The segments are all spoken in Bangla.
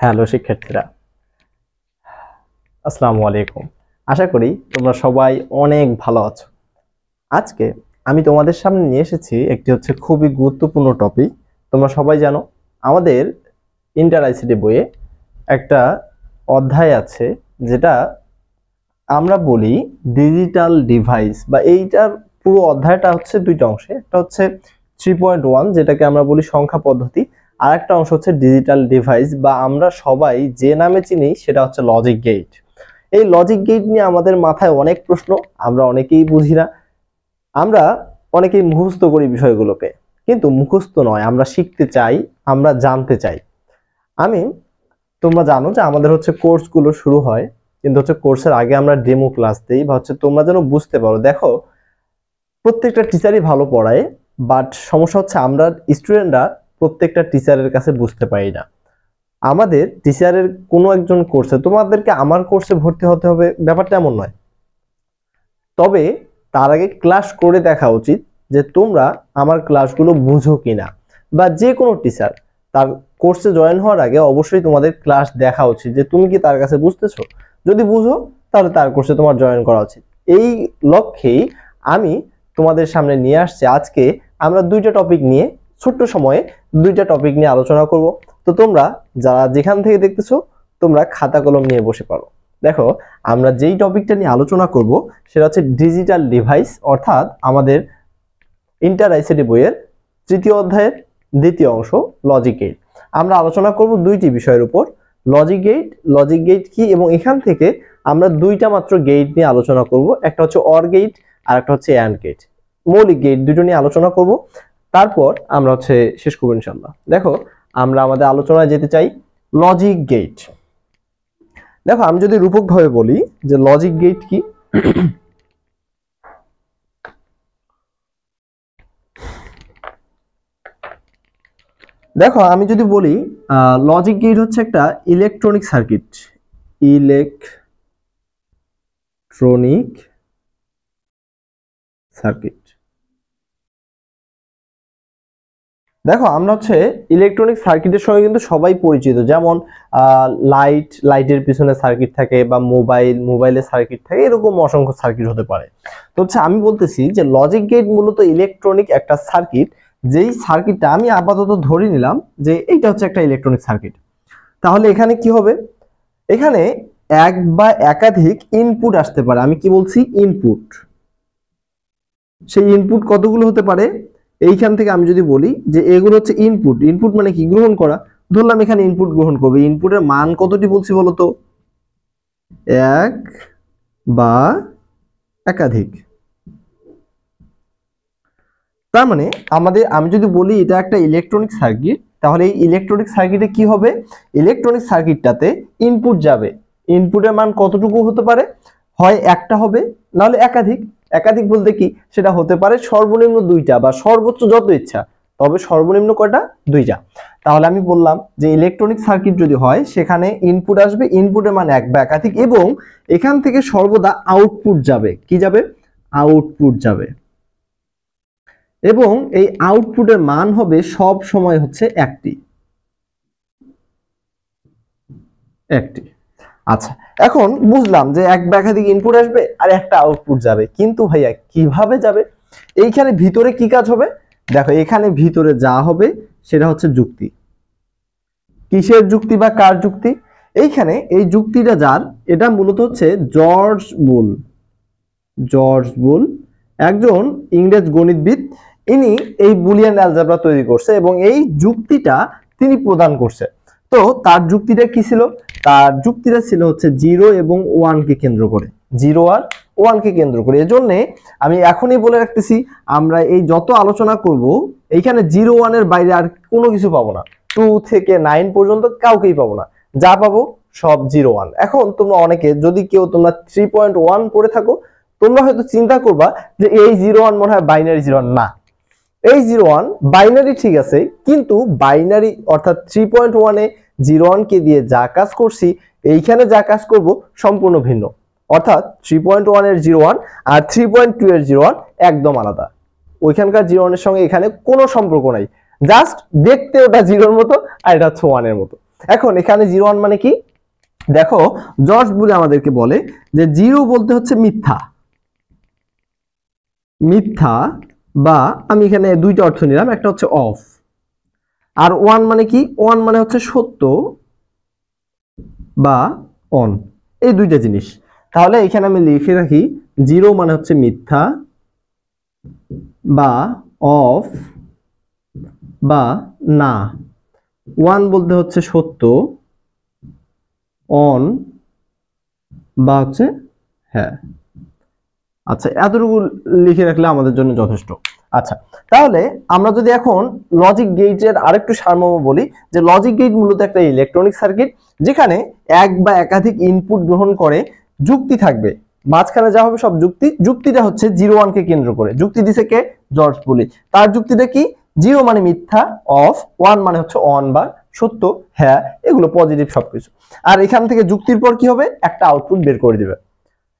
হ্যালো শিক্ষার্থীরা, আসসালামু আলাইকুম। আশা করি তোমরা সবাই অনেক ভালো আছো। আজকে আমি তোমাদের সামনে নিয়ে এসেছি একটি খুবই গুরুত্বপূর্ণ টপিক। তোমরা সবাই জানো আমাদের ইন্টার আইসিটি বইয়ে একটা অধ্যায় আছে যেটা আমরা বলি ডিজিটাল ডিভাইস, বা এইটার পুরো অধ্যায়টা দুইটা অংশে। একটা 3.1 যেটাকে আমরা বলি সংখ্যা পদ্ধতি, আর একটা অংশ ডিজিটাল ডিভাইস, বা আমরা সবাই যে নামে চিনি সেটা লজিক গেট। এই লজিক গেট নিয়ে আমাদের মাথায় অনেক প্রশ্ন, আমরা অনেকেই বুঝি না। আমরা অনেকেই মুখস্থ করি বিষয়গুলোকে, কিন্তু মুখস্থ নয়, আমরা শিখতে চাই, আমরা জানতে চাই। তোমরা জানো যে আমাদের কোর্সগুলো শুরু হয়, কিন্তু কোর্সের আগে আমরা ডেমো ক্লাস দিই, বা তোমরা যেন বুঝতে পারো। দেখো, প্রত্যেকটা টিচারই ভালো পড়ায়, বাট সমস্যা আমরা স্টুডেন্টরা প্রত্যেকটা টিচারের কাছে বুঝতে পারি না। আমাদের টিচারের কোনো একজন কোর্সে, তোমাদেরকে আমার কোর্সে ভর্তি হতে হবে ব্যাপারটা এমন নয়, তবে তার আগে ক্লাস করে দেখা উচিত যে তোমরা আমার ক্লাসগুলো বুঝো কিনা। বা যে কোনো টিচার তার কোর্সে জয়েন হওয়ার আগে অবশ্যই তোমাদের ক্লাস দেখা উচিত যে তুমি কি তার কাছে বুঝতেছো। যদি বুঝো তাহলে তার কোর্সে তোমার জয়েন করা উচিত। এই লক্ষ্যেই আমি তোমাদের সামনে নিয়ে আসছি। আজকে আমরা দুইটা টপিক নিয়ে, ছোট্ট সময়ে দুইটা টপিক নিয়ে আলোচনা করব। তো তোমরা যারা যেখান থেকে দেখতেছো, তোমরা খাতা কলম নিয়ে বসে পড়ো। দেখো, আমরা যেই টপিকটা নিয়ে আলোচনা করব সেটা ডিজিটাল ডিভাইস, অর্থাৎ আমাদের ইন্টার আইসিটি বইয়ের তৃতীয় অধ্যায়ের দ্বিতীয় অংশ লজিক গেট। আমরা আলোচনা করব দুইটি বিষয়ের উপর, লজিক গেট কি, এবং এখান থেকে আমরা দুইটা মাত্র গেট নিয়ে আলোচনা করব। একটা অর গেট আর একটা অ্যান্ড গেট। মৌলিক গেট দুটো নিয়ে আলোচনা করব, তারপর আমরা শেষ করব ইনশাআল্লাহ। দেখো, আমরা আমাদের আলোচনায় যেতে চাই লজিক গেট। দেখো, আমি যদি রূপকভাবে বলি যে লজিক গেট কি, দেখো আমি যদি বলি লজিক গেট একটা ইলেকট্রনিক সার্কিট। দেখো, আমরা ইলেকট্রনিক সার্কিটের সঙ্গে কিন্তু সবাই পরিচিত। যেমন লাইটের পিছনে সার্কিট থাকে, বা মোবাইলের সার্কিট থাকে, এরকম অসংখ্য সার্কিট হতে পারে। তো আমি বলতেছি যে লজিক গেট মূলত ইলেকট্রনিক একটা সার্কিট, যেই সার্কিটটা আমি আপাতত ধরে নিলাম যে এইটা একটা ইলেকট্রনিক সার্কিট। তাহলে এখানে কি হবে? এখানে এক বা একাধিক ইনপুট আসতে পারে। আমি কি বলছি? ইনপুট। সেই ইনপুট কতগুলো হতে পারে? এইখান থেকে আমি যদি বলি যে এগুলো ইনপুট মানে কি? গ্রহণ করা। ধরলাম এখানে ইনপুট গ্রহণ করবে। ইনপুটের মান কতটি বলছি বলতো? এক বা একাধিক। তার মানে আমি যদি বলি এটা একটা ইলেকট্রনিক সার্কিট, তাহলে এই ইলেকট্রনিক সার্কিটে কি হবে? ইলেকট্রনিক সার্কিটটাতে ইনপুট যাবে। ইনপুটের মান কতটুকু হতে পারে? হয় একটা হবে, নাহলে একাধিক। একাধিক বলতে কি? সেটা হতে পারে সর্বনিম্ন দুইটা, বা সর্বোচ্চ যত ইচ্ছা, তবে সর্বনিম্ন কয়টা? দুইটা। তাহলে আমি বললাম যে ইলেকট্রনিক সার্কিট যদি হয়, সেখানে ইনপুট আসবে, ইনপুটের মান এক বা একাধিক, এবং এখান থেকে সর্বদা আউটপুট যাবে। কি যাবে? আউটপুট যাবে। এবং এই আউটপুটের মান হবে সব সময় একটি। আচ্ছা, এখন বুঝলাম যে এক বা একাধিক ইনপুট আসবে আর একটা আউটপুট যাবে, কিন্তু ভাইয়া কিভাবে যাবে? এইখানে ভিতরে কি কাজ হবে? দেখো, এখানে ভিতরে যা হবে সেটা যুক্তি। কিসের যুক্তি বা কার যুক্তি? এইখানে এই যুক্তিটা যার, এটা মূলত জর্জ বুল, একজন ইংরেজ গণিতবিদ। ইনি এই বুলিয়ান অ্যালজেব্রা তৈরি করছে, এবং এই যুক্তিটা তিনি প্রদান করছে। তো তার যুক্তিটা কি ছিল? তার যুক্তিটা ছিল 0 এবং 1 কে কেন্দ্র করে। 0 আর 1 কে কেন্দ্র করে। এজন্য আমি এখনই বলে রাখতেছি, আমরা এই যত আলোচনা করব, এইখানে 0 1 এর বাইরে আর কোনো কিছু পাবো না। 2 থেকে 9 পর্যন্ত কাউকেই পাবো না। যা পাবো সব 0 1। এখন তোমরা অনেকে, যদি কেউ তোমরা 3.1 পড়ে থাকো, তোমরা হয়তো চিন্তা করবা যে এই 0 1 মনে হয় বাইনারি 0 1। না, এই 0 1 বাইনারি ঠিক আছে, কিন্তু বাইনারি অর্থাৎ 3.1 এ 0 1 কে দিয়ে যা কাজ করছি, এইখানে যা কাজ করব সম্পূর্ণ ভিন্ন। অর্থাৎ 3.1 এর 0 1 আর 3.2 এর 0 1 একদম আলাদা। ওইখানকার 0 1 এর সঙ্গে এখানে কোনো সম্পর্ক নাই, জাস্ট দেখতে ওটা 0 এর মতো আর এটা 1 এর মতো। এখন এখানে 0 1 মানে কি, দেখো জর্জ বুলে আমাদেরকে বলে যে 0 বলতে হচ্ছে মিথ্যা, মিথ্যা, বা আমি এখানে দুইটা অর্থ নিলাম, একটা হচ্ছে অফ, আর 1 মানে কি, 1 মানে হচ্ছে সত্য বা অন, এই দুইটা জিনিস। তাহলে এখানে আমি লিখে রাখি 0 মানে হচ্ছে মিথ্যা বা অফ বা না, 1 বলতে হচ্ছে সত্য, অন বা হচ্ছে হ্যাঁ। আচ্ছা, এতটুকু লিখে রাখলে আমাদের জন্য যথেষ্ট। আচ্ছা, তাহলে আমরা যদি এখন লজিক গেটের আরেকটু সারমর্ম বলি, যে লজিক গেট মূলত একটা ইলেকট্রনিক সার্কিট যেখানে এক বা একাধিক ইনপুট গ্রহণ করে যুক্তি থাকবে, মাঝখানে যা হবে সব যুক্তি। যুক্তিটা হচ্ছে 0 1 কে কেন্দ্র করে। যুক্তি দিছে কে? জর্জ পুলি। তার যুক্তিটা কি? 0 মানে মিথ্যা, অফ, 1 মানে হচ্ছে অন বা সত্য, হ্যাঁ, এগুলো পজিটিভ সবকিছু। আর এখান থেকে যুক্তির পর কি হবে? একটা আউটপুট বের করে দিবে।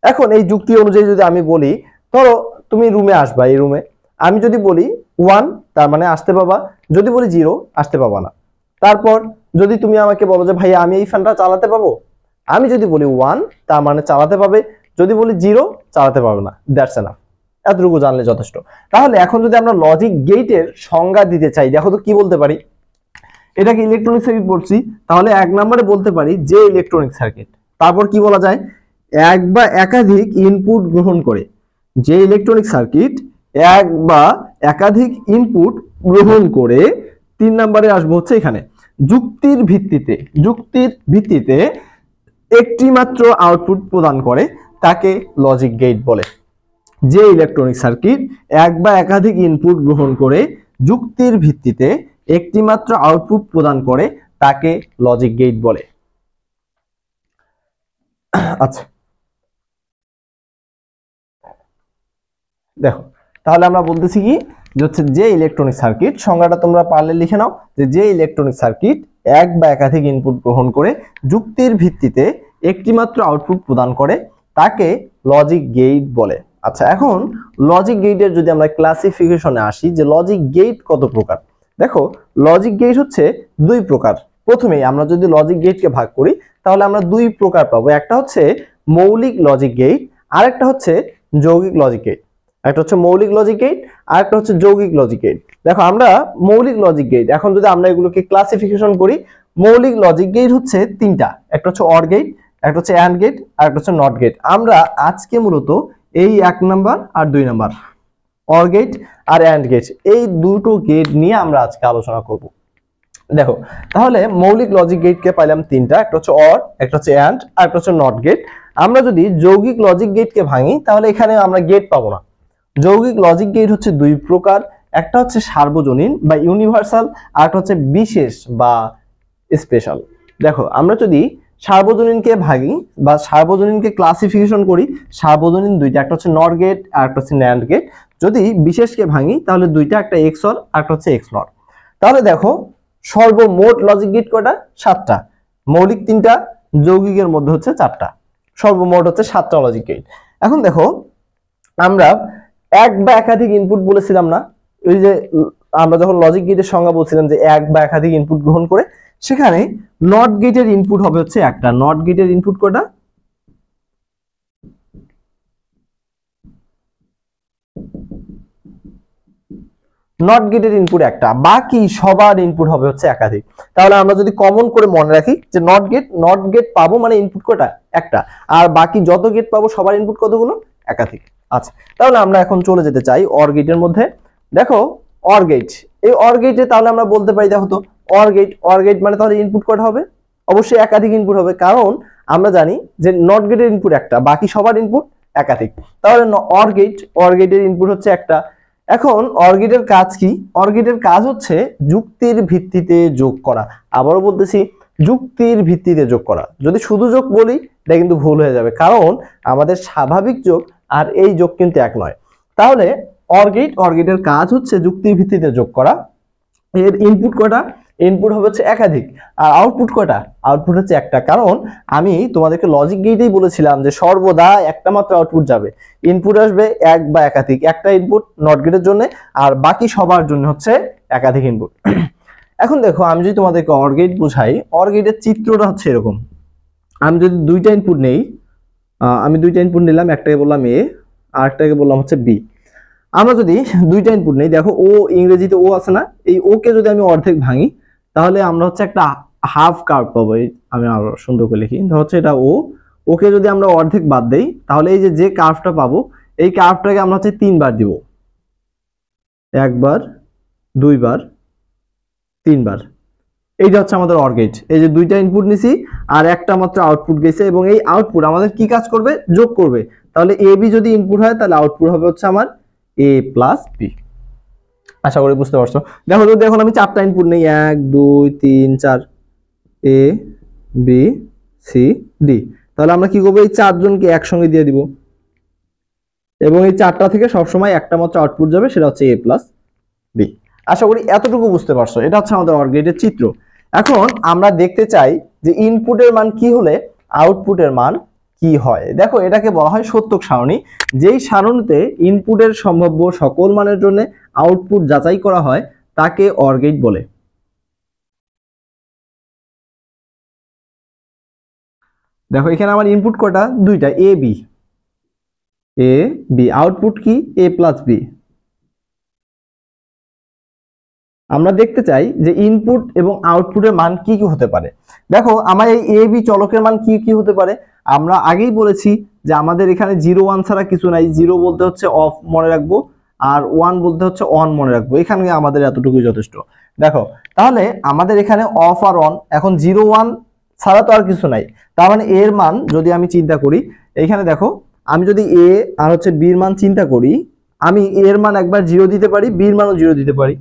এখন এই যুক্তি অনুযায়ী যদি আমি বলি, ধরো তুমি রুমে আসবা, এই রুমে আমি যদি বলি 1 তার মানে আসতে পাবা, যদি বলি 0 আসতে পাবা না। তারপর যদি তুমি আমাকে বলো যে ভাই আমি এই ফ্যানটা চালাতে পাবো, আমি যদি বলি 1 তার মানে চালাতে পাবে, যদি বলি 0 চালাতে পারবে না। দ্যাটস এনাফ, এতটুকু জানলে যথেষ্ট। তাহলে এখন যদি আমরা লজিক গেটের সংজ্ঞা দিতে চাই, দেখো তো কি বলতে পারি। এটাকে ইলেকট্রনিক সার্কিট বলছি, তাহলে এক নম্বরে বলতে পারি যে ইলেকট্রনিক সার্কিট। তারপর কি বলা যায়? এক বা একাধিক ইনপুট গ্রহণ করে, যে ইলেকট্রনিক সার্কিট এক বা একাধিক ইনপুট গ্রহণ করে। 3 নম্বরে আসবো হচ্ছে এখানে যুক্তির ভিত্তিতে, যুক্তির ভিত্তিতে একটি মাত্র আউটপুট প্রদান করে, তাকে লজিক গেট বলে। যে ইলেকট্রনিক সার্কিট এক বা একাধিক ইনপুট গ্রহণ করে যুক্তির ভিত্তিতে একটি মাত্র আউটপুট প্রদান করে, তাকে লজিক গেট বলে। আচ্ছা, দেখো তাহলে আমরা বলতেছি কি, যে হচ্ছে যে ইলেকট্রনিক সার্কিট, সংজ্ঞাটা তোমরা পারলে লিখে নাও, যে ইলেকট্রনিক সার্কিট এক বা একাধিক ইনপুট গ্রহণ করে যুক্তির ভিত্তিতে একটি মাত্র আউটপুট প্রদান করে, তাকে লজিক গেট বলে। আচ্ছা, এখন লজিক গেটের যদি আমরা ক্লাসিফিকেশনে আসি, যে লজিক গেট কত প্রকার। দেখো লজিক গেট হচ্ছে দুই প্রকার। প্রথমেই আমরা যদি লজিক গেটকে ভাগ করি, তাহলে আমরা দুই প্রকার পাবো। একটা হচ্ছে মৌলিক লজিক গেট, আর একটা হচ্ছে যৌগিক লজিক গেট। একটা হচ্ছে মৌলিক লজিক গেট, আর একটা হচ্ছে যৌগিক লজিক গেট। দেখো আমরা মৌলিক লজিক গেট, এখন যদি আমরা এগুলোকে ক্লাসিফিকেশন করি, মৌলিক লজিক গেট হচ্ছে তিনটা। একটা হচ্ছে অর গেট, একটা হচ্ছে অ্যান্ড গেট, আর একটা হচ্ছে নট গেট। আমরা আজকে মূলত এই 1 নাম্বার আর 2 নাম্বার, অর গেট আর অ্যান্ড গেট, এই দুটো গেট নিয়ে আমরা আজকে আলোচনা করব। দেখো তাহলে মৌলিক লজিক গেটকে পাইলাম তিনটা, একটা হচ্ছে অর, একটা হচ্ছে অ্যান্ড, আর একটা হচ্ছে নট গেট। আমরা যদি যৌগিক লজিক গেটকে ভাঙি, তাহলে এখানে আমরা গেট পাবো না। যৌগিক লজিক গেট হচ্ছে দুই প্রকার, একটা হচ্ছে সার্বজনীন বা ইউনিভার্সাল, আর একটা হচ্ছে বিশেষ বা স্পেশাল। দেখো আমরা যদি সার্বজনীনকে ভাগি বা সার্বজনীনকে ক্লাসিফিকেশন করি, সার্বজনীন দুইটা, একটা হচ্ছে নট গেট আর একটা হচ্ছে ন্যান্ড গেট। যদি বিশেষকে ভাঙি তাহলে দুইটা, একটা এক্সঅর আর একটা হচ্ছে এক্স নট। তাহলে দেখো সর্বমোট লজিক গেট কয়টা? 7টা। মৌলিক 3টা, যৌগিকের মধ্যে হচ্ছে 4টা, সর্বমোট হচ্ছে 7টা লজিক গেট। এখন দেখো আমরা এক বা একাধিক ইনপুট বলেছিলাম না, ওই যে আমরা যখন লজিক গেটের সংজ্ঞা বলছিলাম যে এক বা একাধিক ইনপুট গ্রহণ করে, সেখানে নট গেটের ইনপুট হবে হচ্ছে একটা। নট গেটের ইনপুট কয়টা? নট গেটের ইনপুট একটা, বাকি সবার ইনপুট হবে হচ্ছে একাধিক। তাহলে আমরা যদি কমন করে মনে রাখি যে নট গেট পাবো মানে ইনপুট কয়টা? একটা, আর বাকি যত গেট পাবো সবার ইনপুট কতগুলো? একাধিক। আচ্ছা, তাহলে আমরা এখন চলে যেতে চাই অর গেটের মধ্যে। দেখো অর গেট, এই অর গেটে তাহলে আমরা বলতে পারি, দেখো তো অর গেট মানে তাহলে ইনপুট কয়টা হবে? অবশ্যই একাধিক ইনপুট হবে, কারণ আমরা জানি যে নট গেটের ইনপুট একটা, বাকি সবার ইনপুট একাধিক। তাহলে অর গেটের ইনপুট হচ্ছে একটা। এখন অর গেটের কাজ কি? অর গেটের কাজ হচ্ছে যুক্তির ভিত্তিতে যোগ করা। আবারও বলতেছি, যুক্তির ভিত্তিতে যোগ করা। যদি শুধু যোগ বলি এটা কিন্তু ভুল হয়ে যাবে, কারণ আমাদের স্বাভাবিক যোগ আর এই যোগ কিন্তু এক নয়। তাহলে অর গেটের কাজ হচ্ছে যুক্তির ভিত্তিতে যোগ করা। এর ইনপুট কয়টা? ইনপুট হবে হচ্ছে একাধিক। আর আউটপুট কয়টা? আউটপুট হচ্ছে একটা, কারণ আমি তোমাদেরকে লজিক গেটেই বলেছিলাম যে সর্বদা একটা মাত্র আউটপুট যাবে। ইনপুট আসবে এক বা একাধিক, একটা ইনপুট নট গেটের জন্য, আর বাকি সবার জন্য হচ্ছে একাধিক ইনপুট। এখন দেখো আমি যদি তোমাদেরকে অর গেট বোঝাই, অর গেটের চিত্রটা হচ্ছে এরকম। আমি যদি দুইটা ইনপুট নেই, আমি দুইটা ইনপুট নিলাম, একটাকে বললাম এ আর একটাকে বললাম হচ্ছে বি। আমরা যদি দুইটা ইনপুট নেই, দেখো ও ইংরেজিতে ও আছে না, এই ওকে যদি আমি অর্ধেক ভাঙি তাহলে আমরা হচ্ছে একটা হাফ কার্ভ পাবো। আমি আরো সুন্দর করে লিখি, ধর হচ্ছে এটা ও, ওকে যদি আমরা অর্ধেক বাদ দেই তাহলে এই যে কার্ভটা পাবো, এই কার্ভটাকে আমরা হচ্ছে 3 বার দিব, একবার, দুইবার, 3 বার। এইটা হচ্ছে আমাদের অর গেট। এই যে দুইটা ইনপুট নিছি আর একটা মাত্র আউটপুট গেছে, এবং এই আউটপুট আমাদের কি কাজ করবে, যোগ করবে। তাহলে এ বি যদি ইনপুট হয় তাহলে আউটপুট হবে হচ্ছে আমার এ প্লাস বি। আশা করি বুঝতে পারছো। দেখো যদি এখন আমি 4টা ইনপুট নেই, 1 2 3 4, এ বি সি ডি, তাহলে আমরা কি করবো, এই 4 জনকে একসঙ্গে দিয়ে দিব, এবং এই 4টা থেকে সবসময় একটা মাত্র আউটপুট যাবে, সেটা হচ্ছে এ প্লাস বি। আশা করি এতটুকু বুঝতে পারছো। এটা হচ্ছে আমাদের অর গেটের চিত্র। এখন আমরা দেখতে চাই যে ইনপুটের মান কি হলে আউটপুটের মান কি হয়। দেখো এটাকে বলা হয় সত্যক সারণী। যেই সারণীতে ইনপুটের সম্ভাব্য সকল মানের জন্য আউটপুট যাচাই করা হয় তাকে অর গেট বলে। দেখো এখানে আমার ইনপুট কয়টা, দুইটা, A B, A B, output কি, এ প্লাস বি। আমরা দেখতে চাই যে ইনপুট এবং আউটপুটের মান কি কি হতে পারে। দেখো আমার এই এ বি চলকের মান কি কি হতে পারে। আমরা আগেই বলেছি যে আমাদের এখানে 0 1 ছাড়া কিছু নাই। 0 বলতে হচ্ছে অফ মনে রাখবো, আর 1 বলতে হচ্ছে অন মনে রাখবো। এখানে আমাদের এতটুকুই যথেষ্ট। দেখো তাহলে আমাদের এখানে অফ আর অন, এখন 0 1 ছাড়া তো আর কিছু নাই। তার মানে এর মান যদি আমি চিন্তা করি, এখানে দেখো আমি যদি এ আর হচ্ছে বির মান চিন্তা করি, আমি এর মান একবার 0 দিতে পারি, বির মানও 0 দিতে পারি।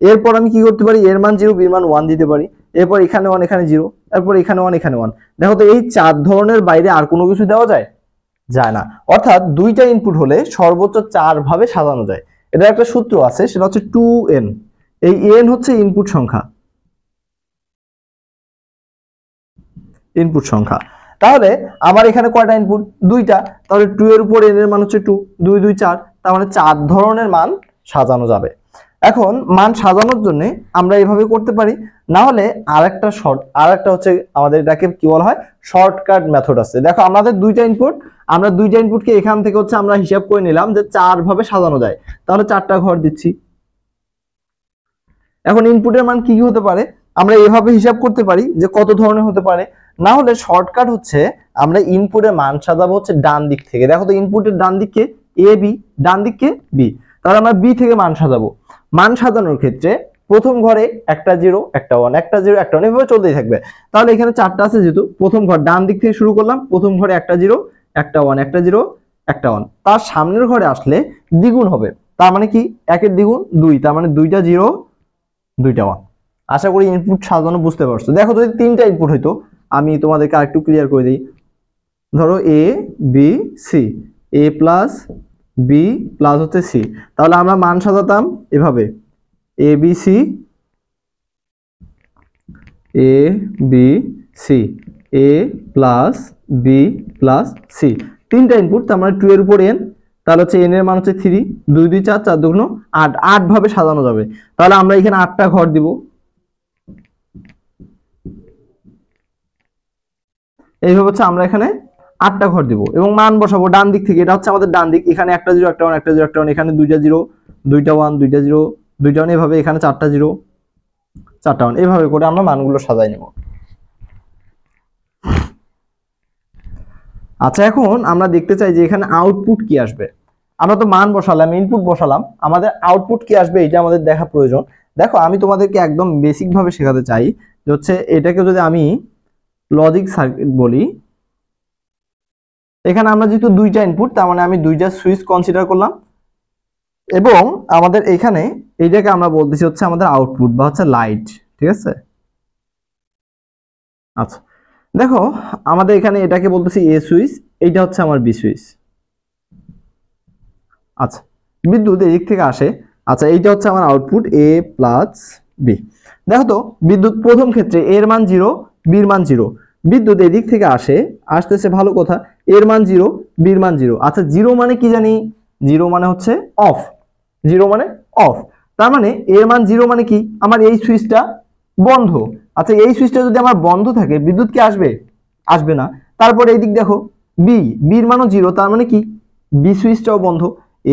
এরপর আমি কি করতে পারি, এর মান 0 বির মান 1 দিতে পারি। এরপর এখানে 1 এখানে 0, এরপর এখানে 1 এখানে 1। দেখো তো এই 4 ধরনের বাইরে আর কোনো কিছু দেওয়া যায়, যায় না। অর্থাৎ দুইটা ইনপুট হলে সর্বোচ্চ 4 ভাবে সাজানো যায়। এটা একটা সূত্র আছে, সেটা হচ্ছে 2n। এই n হচ্ছে ইনপুট সংখ্যা, ইনপুট সংখ্যা। তাহলে আমার এখানে কয়টা ইনপুট, দুইটা। তাহলে 2 এর উপর n এর মান হচ্ছে 2, 2 2 4, তার মানে 4 ধরনের মান সাজানো যাবে। এখন মান সাজানোর জন্য আমরা এইভাবে করতে পারি, না হলে আরেকটা হচ্ছে আমাদের এটাকে কি বলা হয়, শর্টকাট মেথড আছে। দেখো আমাদের দুইটা ইনপুট, আমরা দুইটা ইনপুটকে এখান থেকে হচ্ছে আমরা হিসাব করে নিলাম যে 4 ভাবে সাজানো যায়, তাহলে 4টা ঘর দিচ্ছি। এখন ইনপুটের মান কি কি হতে পারে আমরা এভাবে হিসাব করতে পারি যে কত ধরনের হতে পারে। না হলে শর্টকাট হচ্ছে আমরা ইনপুটের মান সাজাবো হচ্ছে ডান দিক থেকে। দেখো তো ইনপুটের ডান দিকে এ বি, ডান দিকে বি, তাহলে আমরা বি থেকে মান সাজাবো। মান সাজানোর ক্ষেত্রে প্রথম ঘরে একটা 0 একটা 1, একটা 0 একটা 1, এভাবে চলতেই থাকবে। তাহলে এখানে 4টা আছে, যেহেতু প্রথম ঘর ডান দিক থেকে শুরু করলাম, প্রথম ঘরে একটা 0 একটা 1, একটা 0 একটা 1। তার সামনের ঘরে আসলে দ্বিগুণ হবে, তার মানে কি, একের দ্বিগুণ 2, তার মানে দুইটা 0 দুইটা 1। আশা করি ইনপুট সাজানো বুঝতে পারছো। দেখো যদি 3টা ইনপুট হইতো, আমি তোমাদেরকে আরেকটু ক্লিয়ার করে দিই। ধরো A B C, A plus B plus হচ্ছে সি, তাহলে আমরা মান সাজাতাম এভাবে, A B C, A B C, A plus B plus C. 3টা ইনপুট, তার মানে 2 এর উপর n, তাহলে হচ্ছে n এর মান হচ্ছে 3, 2 2 4, 4 2 8, 8 ভাবে সাজানো যাবে। তাহলে আমরা এখানে 8টা ঘর দিব, এইভাবে হচ্ছে আমরা এখানে 8টা ঘর দিব এবং মান বসাবো ডান দিক থেকে। এটা হচ্ছে আমাদের ডান দিক, এখানে একটা 0 একটা 1, একটা 0 একটা 1, এখানে দুইটা 0 দুইটা 1, দুইটা 0 দুইটা 1, এভাবে এখানে 4টা 0 4টা 1, এইভাবে করে আমরা মানগুলো সাজাই নেব। আচ্ছা এখন আমরা দেখতে চাই যে এখানে আউটপুট কি আসবে। আমরা তো মান বসালাম, ইনপুট বসালাম, আমাদের আউটপুট কি আসবে এটা আমাদের দেখা প্রয়োজন। দেখো আমি তোমাদেরকে একদম বেসিক ভাবে শেখাতে চাই যে হচ্ছে এটাকে যদি আমি লজিক সার্কিট বলি, এখানে আমরা যেহেতু দুইটা ইনপুট, তার মানে আমি দুইটা সুইচ কনসিডার করলাম, এবং আমাদের এখানে এইটাকে আমরা বলতেছি হচ্ছে আমাদের আউটপুট বা হচ্ছে লাইট, ঠিক আছে। আচ্ছা দেখো আমাদের এখানে এটাকে বলতেছি এ সুইচ, এইটা হচ্ছে আমার বি সুইচ। আচ্ছা বিদ্যুৎ এদিক থেকে আসে, আচ্ছা এইটা হচ্ছে আমার আউটপুট এ প্লাস বি। দেখো তো বিদ্যুৎ প্রথম ক্ষেত্রে এর মান 0 বির মান 0, বিদ্যুৎ এদিক থেকে আসতেছে, ভালো কথা, এর মান 0 বির মান 0। আচ্ছা 0 মানে কি জানি, 0 মানে হচ্ছে অফ, 0 মানে অফ, তার মানে এর মান 0 মানে কি, আমার এই সুইচটা বন্ধ। আচ্ছা এই সুইচটা যদি আমার বন্ধ থাকে বিদ্যুৎ কি আসবে? আসবে না। তারপর এই দিক দেখো বির মানও 0, তার মানে কি বি সুইচটাও বন্ধ,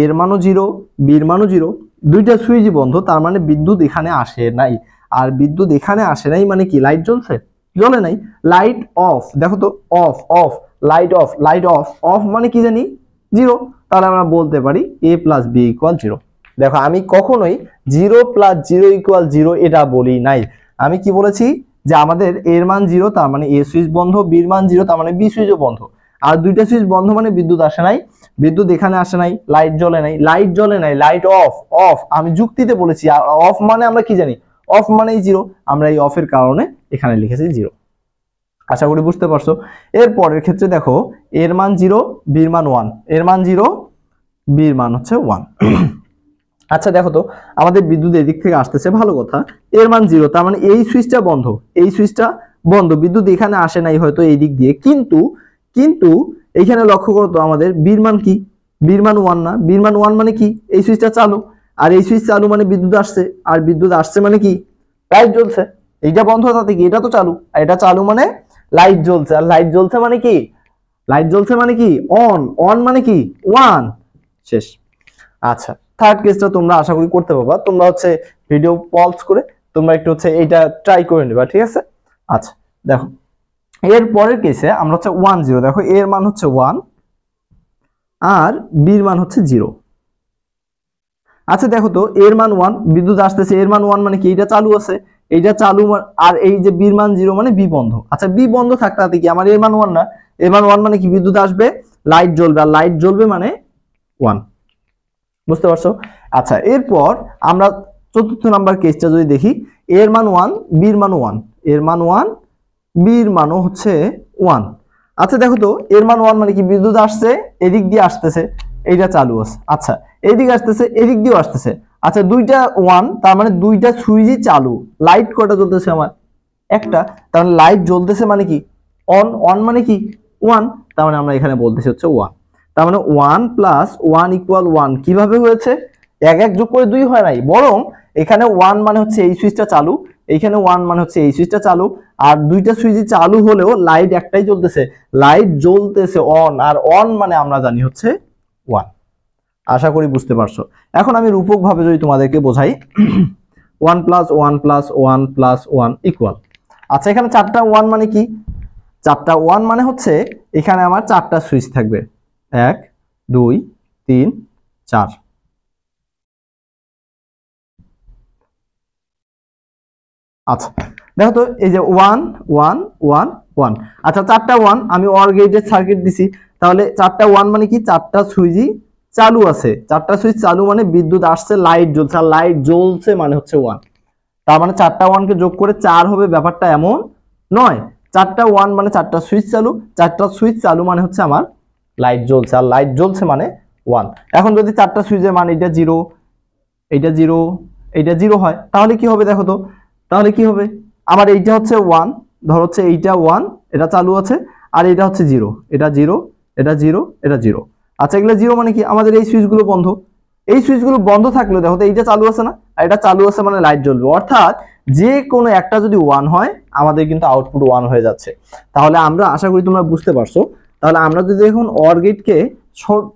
এর মানও 0, বির মানও 0, দুইটা সুইচই বন্ধ, তার মানে বিদ্যুৎ এখানে আসে নাই। আর বিদ্যুৎ এখানে আসে নাই মানে কি লাইট জ্বলছে? জ্বলে নাই। লাইট অফ, দেখো তো of of, light off, light off, of মানে কি জানি 0, তাহলে আমরা বলতে পারি a + b = 0। দেখো আমি কখনোই 0 + 0 = 0 এটা বলি নাই। আমি কি বলেছি যে আমাদের এর মান 0, তার মানে এ সুইচ বন্ধ, বির মান 0, তার মানে বি সুইচও বন্ধ। আর দুইটা সুইচ বন্ধ মানে বিদ্যুৎ আসে নাই, বিদ্যুৎ এখানে আসে নাই, লাইট জ্বলে নাই, লাইট জ্বলে নাই, লাইট অফ অফ, আমি যুক্তিতে বলেছি। আর অফ মানে আমরা কি জানি? অফ মানেই 0, আমরা এই অফের কারণে এখানে লিখেছি 0। আশা করি বুঝতে পারছো। এর পরের ক্ষেত্রে দেখো এর মান 0, বির মান 1, এর মান 0, বির মান হচ্ছে 1। আচ্ছা দেখো তো আমাদের বিদ্যুৎ এদিক থেকে আসতেছে, ভালো কথা। এর মান 0, তার মানে এই সুইচটা বন্ধ, এই সুইচটা বন্ধ, বিদ্যুৎ এখানে আসে নাই হয়তো এই দিক দিয়ে। কিন্তু কিন্তু এইখানে লক্ষ্য করো তো আমাদের বির মান কি? বির মান 1 না? বির মান 1 মানে কি? এই সুইচটা চালু, আর এই সুইচ চালু মানে বিদ্যুৎ আসছে, আর বিদ্যুৎ আসছে মানে কি লাইট জ্বলছে। এইটা বন্ধ তাতে কি এটা তো চালু, আর এটা চালু মানে লাইট জ্বলছে। আর লাইট জ্বলছে মানে কি? লাইট জ্বলছে মানে কি অন, অন মানে কি 1। শেষ। আচ্ছা থার্ড কেসটা তোমরা আশা করি করতে পারবা। তোমরা হচ্ছে ভিডিও পজ করে তোমরা একটু হচ্ছে এইটা ট্রাই করে নেবা, ঠিক আছে? আচ্ছা দেখো এর পরের কেসে আমরা হচ্ছে 1 0, দেখো এর মান হচ্ছে 1 আর বির মান হচ্ছে 0। আচ্ছা দেখো তো এর মান 1, বিদ্যুৎ আসতেছে, এর মান 1 মানে কি এটা চালু আছে, এইটা চালু, আর এই যে বির মান 0 মানে বি বন্ধ। আচ্ছা বি বন্ধ থাকতে কি আমার এর মান 1 না? এর মান 1 মানে কি বিদ্যুৎ আসবে, লাইট জ্বলবে, আর লাইট জ্বলবে মানে 1। বুঝতে পারছো? আচ্ছা এরপর আমরা চতুর্থ নাম্বার কেসটা যদি দেখি, এর মান 1, বির মান 1, এর মান 1, বির মানও হচ্ছে 1। আচ্ছা দেখো তো এর মান 1 মানে কি বিদ্যুৎ আসছে, এদিক দিয়ে আসতেছে, এইটা চালু আছে। আচ্ছা এদিক আসতেছে, এদিক দিয়েও আসতেছে। আচ্ছা দুইটা 1, তার মানে দুইটা সুইচই চালু। লাইট কয়টা জ্বলতেছে আমার? একটা, তার মানে লাইট জ্বলতেছে মানে কি অন, অন মানে কি 1, তার মানে আমরা এখানে বলতেছি হচ্ছে 1। তার মানে 1 + 1 = 1 কিভাবে হয়েছে? এক এক যোগ করে 2 হয় নাই, বরং এখানে 1 মানে হচ্ছে এই সুইচটা চালু, এইখানে 1 মানে হচ্ছে এই সুইচটা চালু, আর দুইটা সুইচই চালু হলেও লাইট একটাই জ্বলতেছে, লাইট জ্বলতেছে অন, আর অন মানে আমরা জানি হচ্ছে 1। আশা করি বুঝতে পারছো। এখন আমি রূপক ভাবে যদি তোমাদেরকে বোঝাই 1 + 1 + 1 + 1 = আচ্ছা এখানে 4টা 1 মানে কি? 4টা 1 মানে হচ্ছে এখানে আমার 4টা সুইচ থাকবে, 1 2 3 4। আচ্ছা দেখো তো এই যে 1 1 1 1। আচ্ছা 4টা 1 আমি অর গেটের সার্কিট দিছি, তাহলে 4টা 1 মানে কি 4টা সুইচই চালু আছে, 4টা সুইচ চালু মানে বিদ্যুৎ আসছে, লাইট জ্বলছে, আর লাইট জ্বলছে মানে হচ্ছে 1। তার মানে 4টা 1 কে যোগ করে 4 হবে, ব্যাপারটা এমন নয়। 4টা 1 মানে 4টা সুইচ চালু, 4টা সুইচ চালু মানে হচ্ছে আমার লাইট জ্বলছে, আর লাইট জ্বলছে মানে 1। এখন যদি 4টা সুইচের মান এটা 0, এইটা 0, এইটা 0 হয়, তাহলে কি হবে দেখো তো? তাহলে কি হবে আমার এইটা হচ্ছে 1, ধর হচ্ছে এইটা 1, এটা চালু আছে, আর এটা হচ্ছে 0, এটা 0, এটা 0, এটা 0। আচ্ছা এগুলো 0 মানে কি আমাদের এই সুইচগুলো বন্ধ, এই সুইচগুলো বন্ধ থাকলে দেখো তো এইটা চালু আছে না, আর এটা চালু আছে মানে লাইট জ্বলবে। অর্থাৎ যে কোনো একটা যদি 1 হয় আমাদের কিন্তু আউটপুট 1 হয়ে যাচ্ছে। তাহলে আমরা আশা করি তোমরা বুঝতে পারছো। তাহলে আমরা যদি এখন অর গেটকে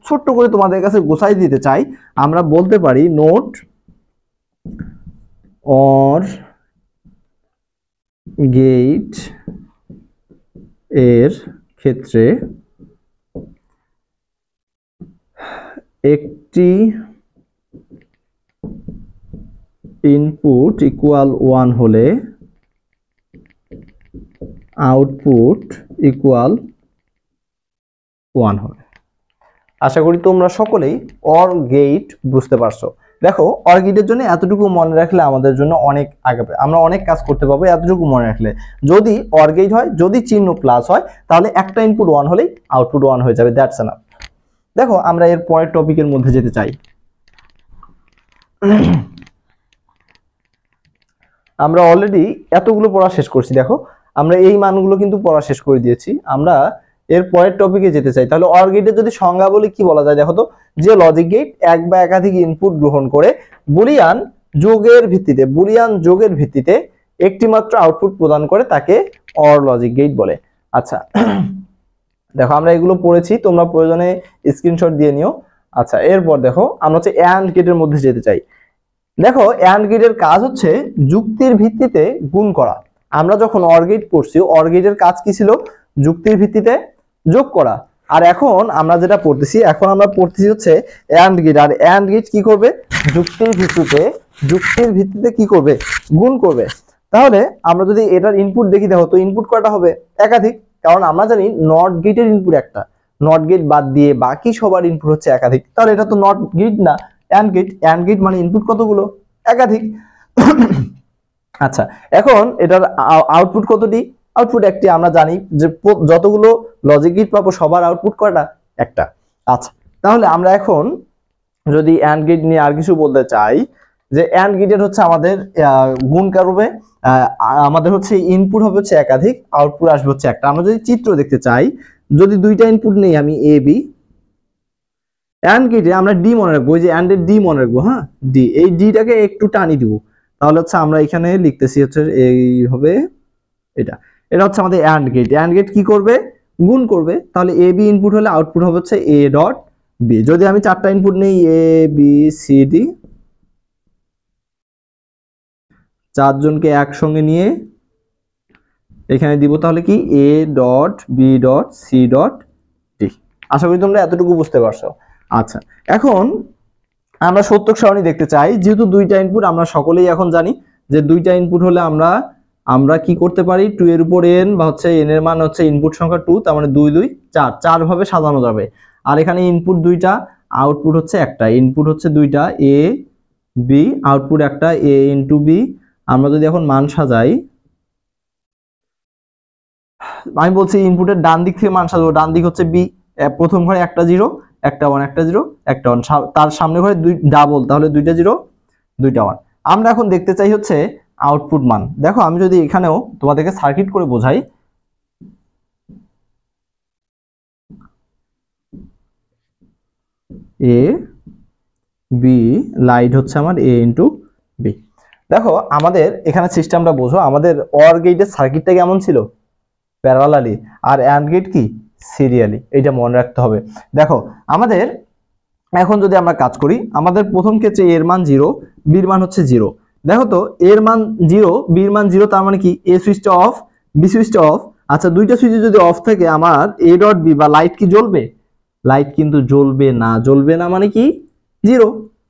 ছোট্ট করে তোমাদের কাছে গোছাই দিতে চাই, আমরা বলতে পারি নোট অর গেট এর ক্ষেত্রে একটি ইনপুট ইকুয়াল 1 হলে আউটপুট ইকুয়াল 1 হবে। আশা করি তোমরা সকলেই অর গেট বুঝতে পারছো। দেখো অর গেটের জন্য এতটুকু মনে রাখলে আমাদের জন্য অনেক আগাবে, আমরা অনেক কাজ করতে পারবো এতটুকু মনে রাখলে। যদি অর গেট হয়, যদি চিহ্ন প্লাস হয়, তাহলে একটা ইনপুট 1 হলেই আউটপুট 1 হয়ে যাবে, দ্যাটস এনাফ। দেখো আমরা এর পরের টপিকের মধ্যে যেতে চাই। আমরা অলরেডি এতগুলো পড়া শেষ করছি, দেখো আমরা এই মানগুলো কিন্তু পড়া শেষ করে দিয়েছি। আমরা এর পরের টপিকে যেতে চাই। তাহলে অর গেটের যদি সংজ্ঞা বলি কি বলা যায় দেখো তো, যে লজিক গেট এক বা একাধিক ইনপুট গ্রহণ করে বুলিয়ান যোগের ভিত্তিতে একটি মাত্র আউটপুট প্রদান করে তাকে অর লজিক গেট বলে। আচ্ছা দেখো আমরা এগুলো পড়েছি, তোমরা প্রয়োজনে স্ক্রিনশট দিয়ে নিও। আচ্ছা এরপর দেখো আমরা হচ্ছে অ্যান্ড গেটের মধ্যে যেতে চাই। দেখো অ্যান্ড গেটের কাজ হচ্ছে যুক্তির ভিত্তিতে গুণ করা। আমরা যখন অর গেট পড়ছি, অর গেটের কাজ কি ছিল? যুক্তির ভিত্তিতে যোগ করা। আর এখন আমরা যেটা পড়তেছি, এখন আমরা পড়তেছি হচ্ছে অ্যান্ড গেট। আর অ্যান্ড গেট কি করবে? যুক্তির ভিত্তিতে কি করবে? গুণ করবে। তাহলে আমরা যদি এটার ইনপুট দেখি, দেখো তো ইনপুট কয়টা হবে? একাধিক। কারণ আমরা জানি নট গেটের ইনপুট একটা, নট গেট বাদ দিয়ে বাকি সবার ইনপুট হচ্ছে একাধিক। তাহলে এটা তো নট গেট না, অ্যান্ড গেট। অ্যান্ড গেট মানে ইনপুট কতগুলো? একাধিক। আচ্ছা এখন এটার আউটপুট কতটি? আউটপুট একটি। আমরা জানি যে যতগুলো লজিক গেট পাবো সবার আউটপুট কয়টা? একটা। আচ্ছা তাহলে আমরা এখন যদি অ্যান্ড গেট নিয়ে আর কিছু বলতে চাই, যে অ্যান্ড গেটের হচ্ছে আমাদের গুণ করবে, আমাদের হচ্ছে ইনপুট হবে হচ্ছে একাধিক, আউটপুট আসবে হচ্ছে একটা। আমরা যদি চিত্র দেখতে চাই, যদি দুইটা ইনপুট নেই আমি এ বি, অ্যান্ড গেটে আমরা ডি মনে রাখবো, ওই যে অ্যান্ড এর ডি মনে রাখবো, হ্যাঁ ডি, এই ডিটাকে একটু টানি দিব, তাহলে হচ্ছে আমরা এখানে লিখতেছি হচ্ছে এই হবে এটা, এটা হচ্ছে আমাদের অ্যান্ড গেট। অ্যান্ড গেট কি করবে? গুণ করবে। তাহলে এ বি ইনপুট হলে আউটপুট হবে হচ্ছে এ ডট বি। যদি আমি চারটা ইনপুট নেই এ বি সি ডি, চারজনকে একসঙ্গে নিয়ে এখানে দিব, তাহলে কি A dot B dot C dot D. আশা করি তোমরা এতটুকু বুঝতে পারছো। আচ্ছা এখন আমরা সত্যক সারণী দেখতে চাই, যেহেতু দুইটা ইনপুট আমরা সকলেই এখন জানি যে দুইটা ইনপুট হলে আমরা কি করতে পারি? 2 এর উপর n বা হচ্ছে n এর মান হচ্ছে ইনপুট সংখ্যা 2, তার মানে 2 2 4, 4 ভাবে সাজানো যাবে। আর এখানে ইনপুট দুইটা, আউটপুট হচ্ছে একটা। ইনপুট হচ্ছে দুইটা a b, আউটপুট একটা a ইনটু b। আমরা যদি এখন মান সাজাই, আমি বলছি ইনপুটের ডান দিক থেকে মান সাজাবো। ডান দিক হচ্ছে b, প্রথম ঘরে একটা 0 একটা 1, একটা 0 একটা 1, তার সামনে ঘরে দুই ডাবল, তাহলে দুইটা 0 দুইটা 1। আমরা এখন দেখতে চাই হচ্ছে আউটপুট মান। দেখো আমি যদি এখানেও তোমাদেরকে সার্কিট করে বোঝাই, এ বি, লাইট হচ্ছে আমার এ ইন্টু বি। দেখো আমাদের এখানে সিস্টেমটা বোঝো, আমাদের অর গেটের সার্কিটটা কেমন ছিল? প্যারালালি। আর অ্যান্ড গেট কি? সিরিয়ালি। এটা মনে রাখতে হবে। দেখো আমাদের এখন যদি আমরা কাজ করি, আমাদের প্রথম ক্ষেত্রে এর মান 0, বির মান হচ্ছে 0। দেখো তো এর মান 0, বির মান 0, তার মানে কি এ সুইচটা অফ, বি সুইচটা অফ। আচ্ছা দুইটা সুইচে যদি অফ থাকে, আমার এ ডট বি বা লাইট কি জ্বলবে? লাইট কিন্তু জ্বলবে না। জ্বলবে না মানে কি? 0।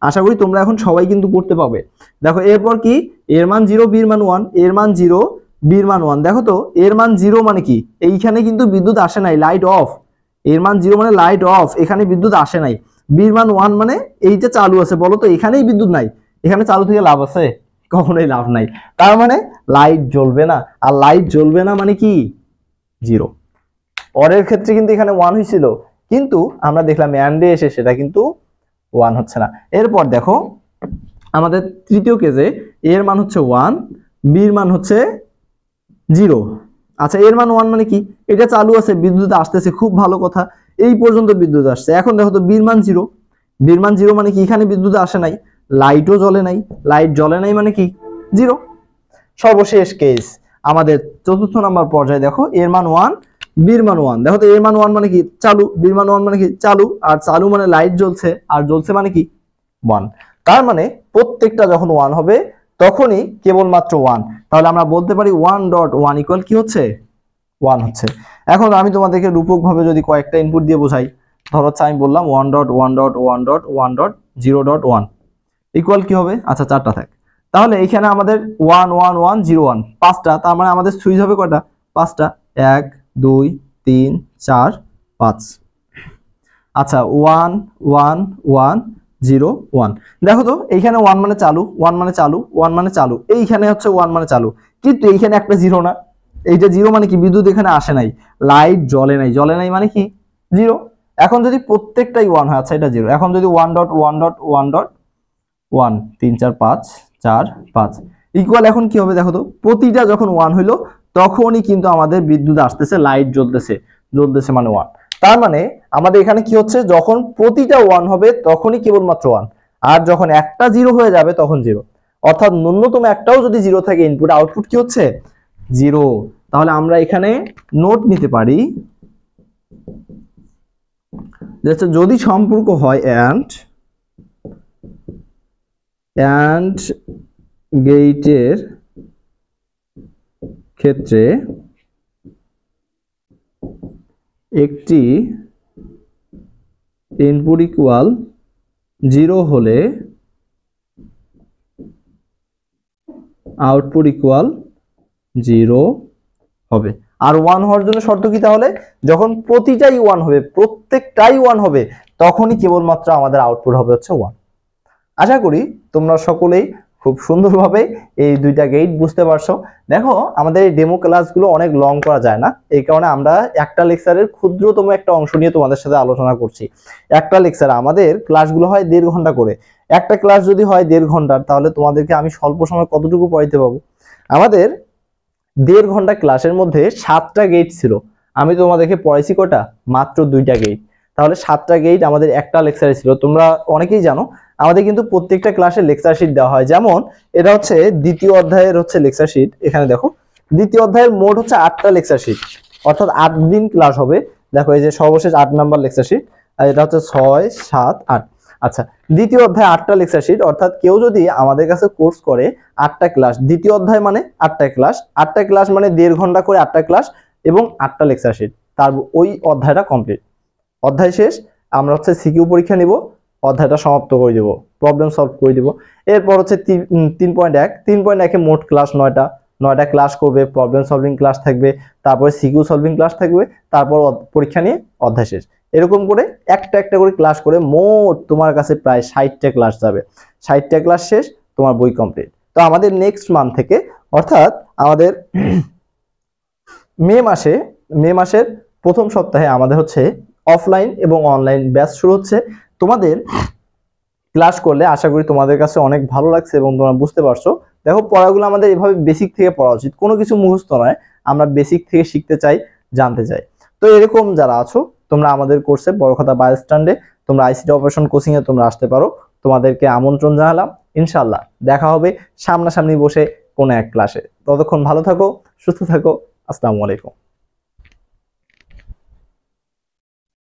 আশা করি তোমরা এখন সবাই কিন্তু করতে পারবে। দেখো এরপর কি? এর মান 0, বির মান 1, এর মান 0, বির মান 1। দেখো তো এর মান 0 মানে কি? এইখানে কিন্তু বিদ্যুৎ আসে নাই, লাইট অফ। এর মান 0 মানে লাইট অফ, এখানে বিদ্যুৎ আসে নাই। বির মান 1 মানে এইটা চালু আছে। বলো তো এখানেই বিদ্যুৎ নাই, এখানে চালু থেকে লাভ আছে? কখনোই লাভ নাই। তার মানে লাইট জ্বলবে না। আর লাইট জ্বলবে না মানে কি? 0। অরের ক্ষেত্রে কিন্তু এখানে 1 হয়েছিল, কিন্তু আমরা দেখলাম অ্যান্ডে এসে সেটা কিন্তু 1 হচ্ছে না। এরপর দেখো আমাদের তৃতীয় কেসে এর মান হচ্ছে 1, বির মান হচ্ছে 0। আচ্ছা এর মান 1 মানে কি? এটা চালু আছে, বিদ্যুৎ আসতেছে, খুব ভালো কথা, এই পর্যন্ত বিদ্যুৎ আসছে। এখন দেখো তো বির মান 0, বির মান 0 মানে কি? এখানে বিদ্যুৎ আসে নাই, লাইটও জ্বলে নাই। লাইট জ্বলে নাই মানে কি? 0। সর্বশেষ কেস আমাদের চতুর্থ নাম্বার পর্যায়ে, দেখো এর মান 1, বির মান 1। দেখো তো এর মান 1 মানে কি? চালু। বির মান 1 মানে কি? চালু। আর চালু মানে লাইট জ্বলছে, আর জ্বলছে মানে কি? 1। তার মানে প্রত্যেকটা যখন 1 হবে তখনই কেবলমাত্র 1। তাহলে আমরা বলতে পারি 1.1 ইকুয়াল কি হচ্ছে? 1 হচ্ছে। এখন আমি তোমাদেরকে রূপকভাবে যদি কয়েকটা ইনপুট দিয়ে বোঝাই, ধরো হচ্ছে আমি বললাম 1.1.1.1.0.1 ইকুয়াল কি হবে? আচ্ছা চারটা থাক। তাহলে এখানে আমাদের 1 1 1 0 1 পাঁচটা, তার মানে আমাদের সুইচ হবে কয়টা? পাঁচটা। 1 2 3 4 5। আচ্ছা 1 1 1 0 1। দেখো তো এইখানে 1 মানে চালু, 1 মানে চালু, 1 মানে চালু, এইখানে হচ্ছে 1 মানে চালু, কিন্তু এইখানে একটা 0 না। এইটা 0 মানে কি? বিদ্যুৎ এখানে আসে নাই, লাইট জ্বলে নাই। জ্বলে নাই মানে কি? 0। এখন যদি প্রত্যেকটাই 1 হয়, আচ্ছা এটা 0। এখন যদি 1.1.1.1 3 4 5 4 5 ইকুয়াল, এখন কি হবে? দেখো তো প্রতিটা যখন 1 হইলো তখনই কিন্তু আমাদের বিদ্যুৎ আসতেছে, লাইট জ্বলতেছে, জ্বলতেছে মানে 1। তার মানে আমাদের এখানে কি হচ্ছে? যখন প্রতিটা 1 হবে তখনই কেবলমাত্র 1, আর যখন একটা 0 হয়ে যাবে তখন 0। অর্থাৎ ন্যূনতম একটাও যদি 0 থাকে ইনপুট আউটপুট কি হচ্ছে 0। তাহলে আমরা এখানে নোট নিতে পারি যদি সম্পর্ক হয় অ্যান্ড গেটের ক্ষেত্রে একটি ইনপুট ইকুয়াল 0 হলে আউটপুট ইকুয়াল 0 হবে। আর 1 হওয়ার জন্য শর্ত কি তাহলে? যখন প্রতিটাই 1 হবে, প্রত্যেকটাই 1 হবে, তখনই কেবলমাত্র আমাদের আউটপুট হবে হচ্ছে 1। আশা করি তোমরা সকলেই খুব সুন্দরভাবে এই দুইটা গেট বুঝতে পারছো। দেখো আমাদের এই ডেমো ক্লাসগুলো অনেক লং করা যায় না, এই কারণে আমরা একটা লেকচারের ক্ষুদ্রতম একটা অংশ নিয়ে তোমাদের সাথে আলোচনা করছি। একটা লেকচার আমাদের ক্লাসগুলো হয় 1.5 ঘন্টা করে। একটা ক্লাস যদি হয় 1.5 ঘন্টার, তাহলে তোমাদেরকে আমি স্বল্প সময় কতটুকু পড়াইতে পাবো? আমাদের 1.5 ঘন্টা ক্লাসের মধ্যে 7টা গেট ছিল, আমি তোমাদেরকে পড়াইছি কটা? মাত্র 2টা গেট। তাহলে 7টা গেট আমাদের একটা লেকচারে ছিল। তোমরা অনেকেই জানো আমাদের কিন্তু প্রত্যেকটা ক্লাসে লেকচার শিট দেওয়া হয়। যেমন এটা হচ্ছে দ্বিতীয় অধ্যায়ের হচ্ছে লেকচার শিট। এখানে দেখো দ্বিতীয় অধ্যায়ের মোট হচ্ছে 8টা লেকচার শিট, অর্থাৎ 8 দিন ক্লাস হবে। দেখো এই যে সর্বশেষ 8 নাম্বার লেকচার শিট, আর এটা হচ্ছে 6, 7, 8। আচ্ছা, দ্বিতীয় অধ্যায় 8টা লেকচার শিট, অর্থাৎ কেউ যদি আমাদের কাছে কোর্স করে 8টা ক্লাস, দ্বিতীয় অধ্যায় মানে 8টা ক্লাস, 8টা ক্লাস মানে 1.5 ঘন্টা করে 8টা ক্লাস এবং 8টা লেকচার শিট, তার ওই অধ্যায়টা কমপ্লিট। অধ্যায় শেষ, আমরা হচ্ছে সিকিউ পরীক্ষা নিব, অধ্যায়টা সমাপ্ত করে দেব, প্রবলেম সলভ করে দেব। এরপর হচ্ছে 3.1 মোট ক্লাস 9টা ক্লাস করবে, প্রবলেম সলভিং ক্লাস থাকবে, তারপরে সিকিউ সলভিং ক্লাস থাকবে, তারপর পরীক্ষা নিয়ে অধ্যায় শেষ। এরকম করে একটা একটা করে ক্লাস করে মোট তোমার কাছে প্রায় 60টা ক্লাস যাবে। 60টা ক্লাস শেষ, তোমার বই কমপ্লিট। তো আমাদের নেক্সট মান্থ থেকে, অর্থাৎ আমাদের মে মাসের প্রথম সপ্তাহে আমাদের হচ্ছে অফলাইন এবং অনলাইন ব্যাচ শুরু হচ্ছে। তোমাদের ক্লাস করলে আশা করি তোমাদের কাছে অনেক ভালো লাগছে এবং তোমরা বুঝতে পারছো। দেখো পড়াগুলো আমাদের এভাবে বেসিক থেকে পড়া উচিত, কোনো কিছু মুখস্থ নয়, আমরা বেসিক থেকে শিখতে চাই, জানতে চাই। তো এরকম যারা আছো তোমরা আমাদের কোর্সে বড়খাতা বাস স্ট্যান্ডে তোমরা আইসিটি অপারেশন কোচিং এ তোমরা আসতে পারো। তোমাদেরকে আমন্ত্রণ জানালাম। ইনশাআল্লাহ দেখা হবে সামনাসামনি বসে কোনো এক ক্লাসে। ততক্ষণ ভালো থাকো, সুস্থ থাকো। আসসালামু আলাইকুম।